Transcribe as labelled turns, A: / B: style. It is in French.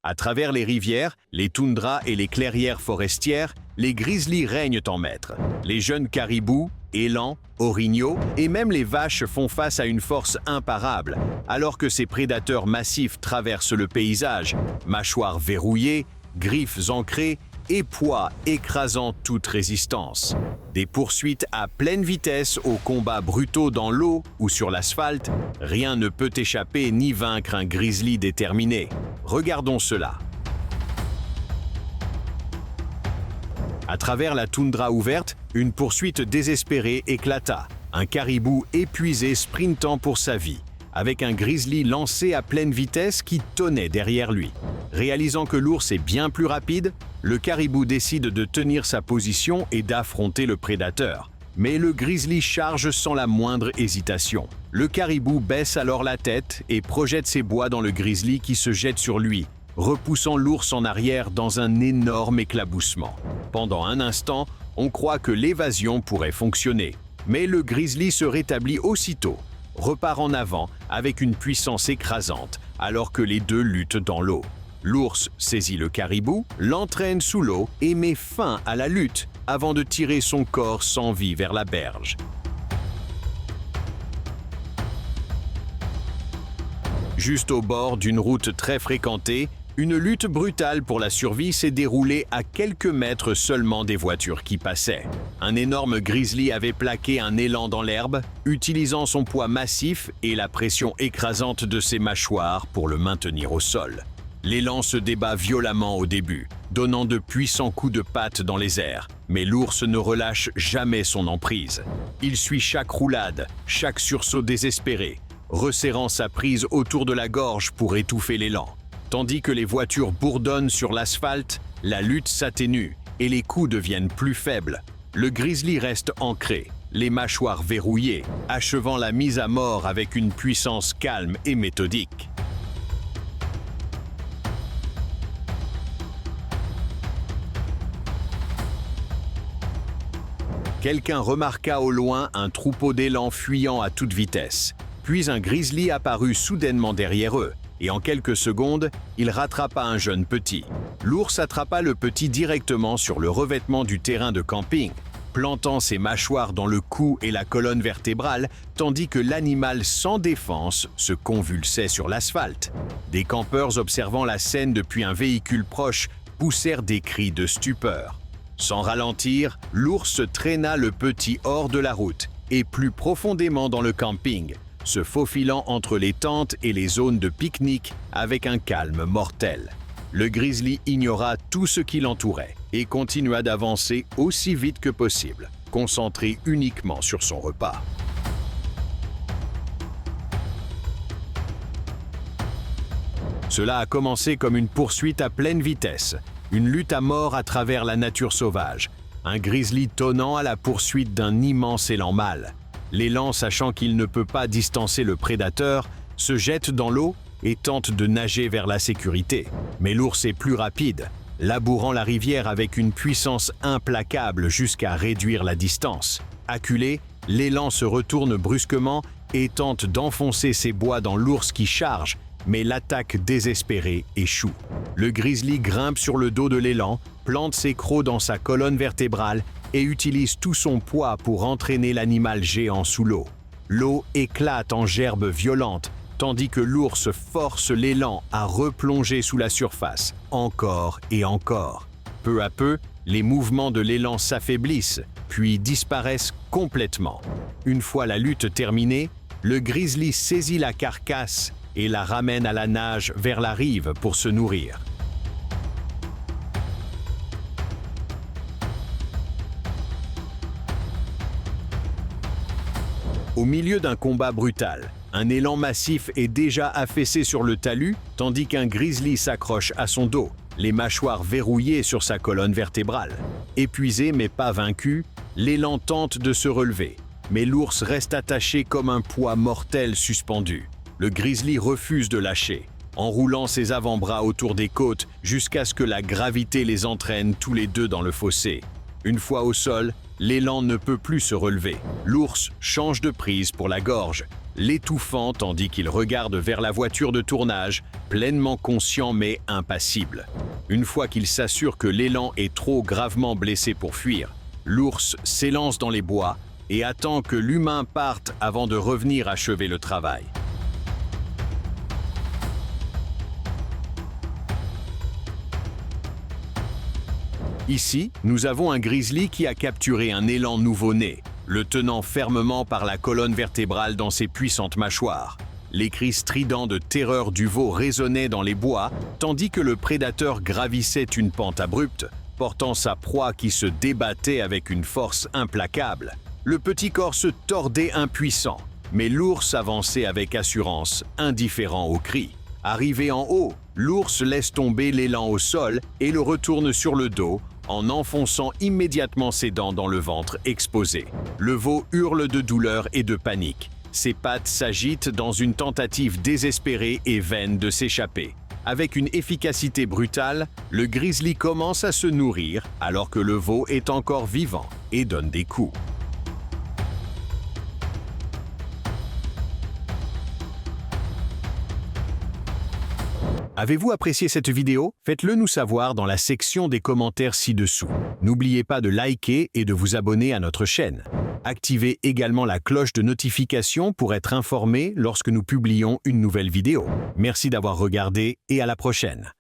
A: À travers les rivières, les toundras et les clairières forestières, les grizzlies règnent en maître. Les jeunes caribous, élans, orignaux et même les vaches font face à une force imparable, alors que ces prédateurs massifs traversent le paysage, mâchoires verrouillées, griffes ancrées et poids écrasant toute résistance. Des poursuites à pleine vitesse aux combats brutaux dans l'eau ou sur l'asphalte, rien ne peut échapper ni vaincre un grizzly déterminé. Regardons cela. À travers la toundra ouverte, une poursuite désespérée éclata. Un caribou épuisé sprintant pour sa vie, avec un grizzly lancé à pleine vitesse qui tonnait derrière lui. Réalisant que l'ours est bien plus rapide, le caribou décide de tenir sa position et d'affronter le prédateur. Mais le grizzly charge sans la moindre hésitation. Le caribou baisse alors la tête et projette ses bois dans le grizzly qui se jette sur lui, repoussant l'ours en arrière dans un énorme éclaboussement. Pendant un instant, on croit que l'évasion pourrait fonctionner. Mais le grizzly se rétablit aussitôt, repart en avant avec une puissance écrasante, alors que les deux luttent dans l'eau. L'ours saisit le caribou, l'entraîne sous l'eau et met fin à la lutte avant de tirer son corps sans vie vers la berge. Juste au bord d'une route très fréquentée, une lutte brutale pour la survie s'est déroulée à quelques mètres seulement des voitures qui passaient. Un énorme grizzly avait plaqué un élan dans l'herbe, utilisant son poids massif et la pression écrasante de ses mâchoires pour le maintenir au sol. L'élan se débat violemment au début, donnant de puissants coups de patte dans les airs, mais l'ours ne relâche jamais son emprise. Il suit chaque roulade, chaque sursaut désespéré, resserrant sa prise autour de la gorge pour étouffer l'élan. Tandis que les voitures bourdonnent sur l'asphalte, la lutte s'atténue et les coups deviennent plus faibles. Le grizzly reste ancré, les mâchoires verrouillées, achevant la mise à mort avec une puissance calme et méthodique. Quelqu'un remarqua au loin un troupeau d'élans fuyant à toute vitesse. Puis un grizzly apparut soudainement derrière eux, et en quelques secondes, il rattrapa un jeune petit. L'ours attrapa le petit directement sur le revêtement du terrain de camping, plantant ses mâchoires dans le cou et la colonne vertébrale, tandis que l'animal sans défense se convulsait sur l'asphalte. Des campeurs observant la scène depuis un véhicule proche poussèrent des cris de stupeur. Sans ralentir, l'ours traîna le petit hors de la route et plus profondément dans le camping, se faufilant entre les tentes et les zones de pique-nique avec un calme mortel. Le grizzly ignora tout ce qui l'entourait et continua d'avancer aussi vite que possible, concentré uniquement sur son repas. Cela a commencé comme une poursuite à pleine vitesse, une lutte à mort à travers la nature sauvage, un grizzly tonnant à la poursuite d'un immense élan mâle. L'élan, sachant qu'il ne peut pas distancer le prédateur, se jette dans l'eau et tente de nager vers la sécurité. Mais l'ours est plus rapide, labourant la rivière avec une puissance implacable jusqu'à réduire la distance. Acculé, l'élan se retourne brusquement et tente d'enfoncer ses bois dans l'ours qui charge, mais l'attaque désespérée échoue. Le grizzly grimpe sur le dos de l'élan, plante ses crocs dans sa colonne vertébrale et utilise tout son poids pour entraîner l'animal géant sous l'eau. L'eau éclate en gerbes violentes, tandis que l'ours force l'élan à replonger sous la surface, encore et encore. Peu à peu, les mouvements de l'élan s'affaiblissent, puis disparaissent complètement. Une fois la lutte terminée, le grizzly saisit la carcasse et la ramène à la nage vers la rive pour se nourrir. Au milieu d'un combat brutal, un élan massif est déjà affaissé sur le talus, tandis qu'un grizzly s'accroche à son dos, les mâchoires verrouillées sur sa colonne vertébrale. Épuisé mais pas vaincu, l'élan tente de se relever, mais l'ours reste attaché comme un poids mortel suspendu. Le grizzly refuse de lâcher, enroulant ses avant-bras autour des côtes jusqu'à ce que la gravité les entraîne tous les deux dans le fossé. Une fois au sol, l'élan ne peut plus se relever. L'ours change de prise pour la gorge, l'étouffant tandis qu'il regarde vers la voiture de tournage, pleinement conscient mais impassible. Une fois qu'il s'assure que l'élan est trop gravement blessé pour fuir, l'ours s'élance dans les bois et attend que l'humain parte avant de revenir achever le travail. Ici, nous avons un grizzly qui a capturé un élan nouveau-né, le tenant fermement par la colonne vertébrale dans ses puissantes mâchoires. Les cris stridents de terreur du veau résonnaient dans les bois, tandis que le prédateur gravissait une pente abrupte, portant sa proie qui se débattait avec une force implacable. Le petit corps se tordait impuissant, mais l'ours avançait avec assurance, indifférent aux cris. Arrivé en haut, l'ours laisse tomber l'élan au sol et le retourne sur le dos, en enfonçant immédiatement ses dents dans le ventre exposé. Le veau hurle de douleur et de panique. Ses pattes s'agitent dans une tentative désespérée et vaine de s'échapper. Avec une efficacité brutale, le grizzly commence à se nourrir alors que le veau est encore vivant et donne des coups. Avez-vous apprécié cette vidéo? Faites-le nous savoir dans la section des commentaires ci-dessous. N'oubliez pas de liker et de vous abonner à notre chaîne. Activez également la cloche de notification pour être informé lorsque nous publions une nouvelle vidéo. Merci d'avoir regardé et à la prochaine.